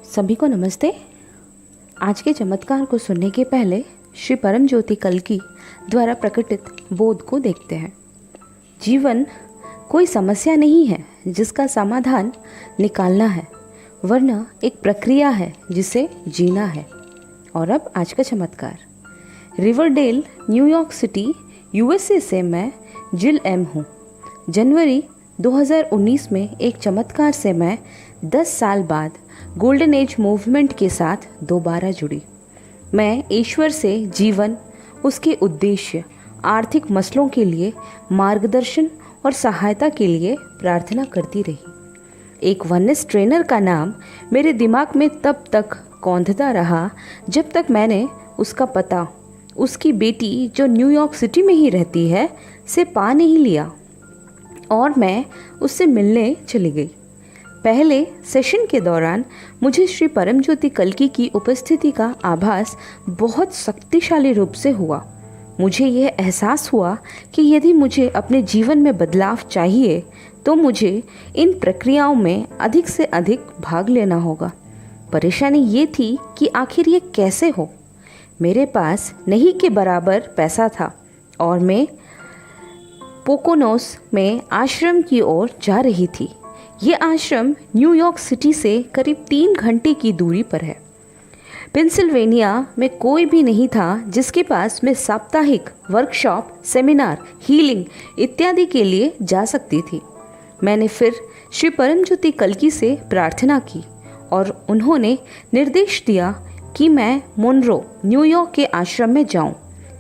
सभी को नमस्ते। आज के चमत्कार को सुनने के पहले श्री परम ज्योति कल्की द्वारा प्रकटित बोध को देखते हैं। जीवन कोई समस्या नहीं है जिसका समाधान निकालना है, वरना एक प्रक्रिया है जिसे जीना है। और अब आज का चमत्कार। रिवरडेल, न्यूयॉर्क सिटी, यूएसए से मैं जिल एम हूँ। जनवरी 2019 में एक चमत्कार से मैं 10 साल बाद गोल्डन एज मूवमेंट के साथ दोबारा जुड़ी। मैं ईश्वर से जीवन, उसके उद्देश्य, आर्थिक मसलों के लिए मार्गदर्शन और सहायता के लिए प्रार्थना करती रही। एक वननेस ट्रेनर का नाम मेरे दिमाग में तब तक कौंधता रहा जब तक मैंने उसका पता उसकी बेटी जो न्यूयॉर्क सिटी में ही रहती है से पा नहीं लिया और मैं उससे मिलने चली गई। पहले सेशन के दौरान मुझे श्री परम ज्योति कल्की की उपस्थिति का आभास बहुत शक्तिशाली रूप से हुआ। मुझे यह एहसास हुआ कि यदि मुझे अपने जीवन में बदलाव चाहिए तो मुझे इन प्रक्रियाओं में अधिक से अधिक भाग लेना होगा। परेशानी ये थी कि आखिर ये कैसे हो। मेरे पास नहीं के बराबर पैसा था और मैं पोकोनोस में आश्रम की ओर जा रही थी। ये आश्रम न्यूयॉर्क सिटी से करीब 3 घंटे की दूरी पर है। पेंसिल्वेनिया में कोई भी नहीं था जिसके पास मैं साप्ताहिक वर्कशॉप, सेमिनार, हीलिंग इत्यादि के लिए जा सकती थी। मैंने फिर श्री परम ज्योति कल्की से प्रार्थना की और उन्होंने निर्देश दिया कि मैं मोनरो, न्यूयॉर्क के आश्रम में जाऊं।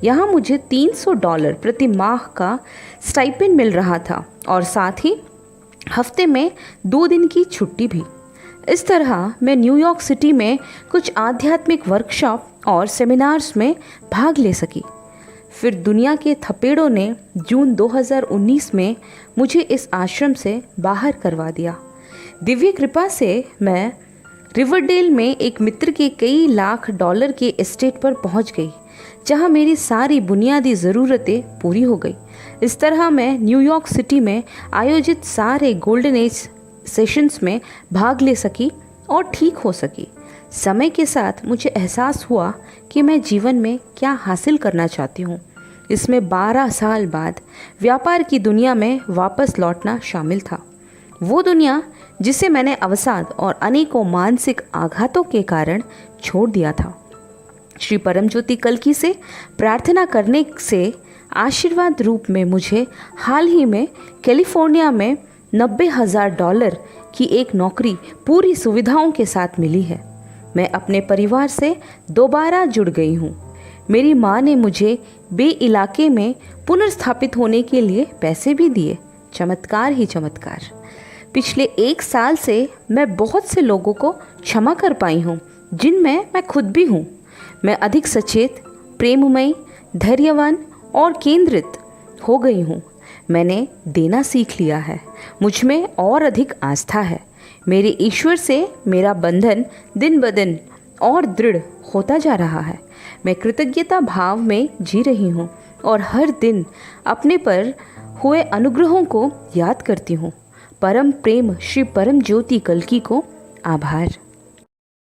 यहाँ मुझे $300 प्रति माह का स्टाइपेंड मिल रहा था और साथ ही हफ्ते में 2 दिन की छुट्टी भी। इस तरह मैं न्यूयॉर्क सिटी में कुछ आध्यात्मिक वर्कशॉप और सेमिनार्स में भाग ले सकी। फिर दुनिया के थपेड़ों ने जून 2019 में मुझे इस आश्रम से बाहर करवा दिया। दिव्य कृपा से मैं रिवरडेल में एक मित्र के कई लाख डॉलर के एस्टेट पर पहुंच गई, जहां मेरी सारी बुनियादी ज़रूरतें पूरी हो गई। इस तरह मैं न्यूयॉर्क सिटी में आयोजित सारे गोल्डन एज सेशंस में भाग ले सकी और ठीक हो सकी। समय के साथ मुझे एहसास हुआ कि मैं जीवन में क्या हासिल करना चाहती हूँ। इसमें 12 साल बाद व्यापार की दुनिया में वापस लौटना शामिल था। वो दुनिया जिसे मैंने अवसाद और अनेकों मानसिक आघातों के कारण छोड़ दिया था। श्री परम ज्योति कल्की से प्रार्थना करने से आशीर्वाद रूप में मुझे हाल ही में कैलिफोर्निया में $90,000 की एक नौकरी पूरी सुविधाओं के साथ मिली है। मैं अपने परिवार से दोबारा जुड़ गई हूँ। मेरी माँ ने मुझे बे इलाके में पुनर्स्थापित होने के लिए पैसे भी दिए। चमत्कार ही चमत्कार। पिछले 1 साल से मैं बहुत से लोगों को क्षमा कर पाई हूँ, जिनमें मैं खुद भी हूँ। मैं अधिक सचेत, प्रेममयी, धैर्यवान और केंद्रित हो गई हूँ। मैंने देना सीख लिया है। मुझ में और अधिक आस्था है। मेरे ईश्वर से मेरा बंधन दिन ब दिन और दृढ़ होता जा रहा है। मैं कृतज्ञता भाव में जी रही हूँ और हर दिन अपने पर हुए अनुग्रहों को याद करती हूँ। परम प्रेम श्री परम ज्योति कल्की को आभार।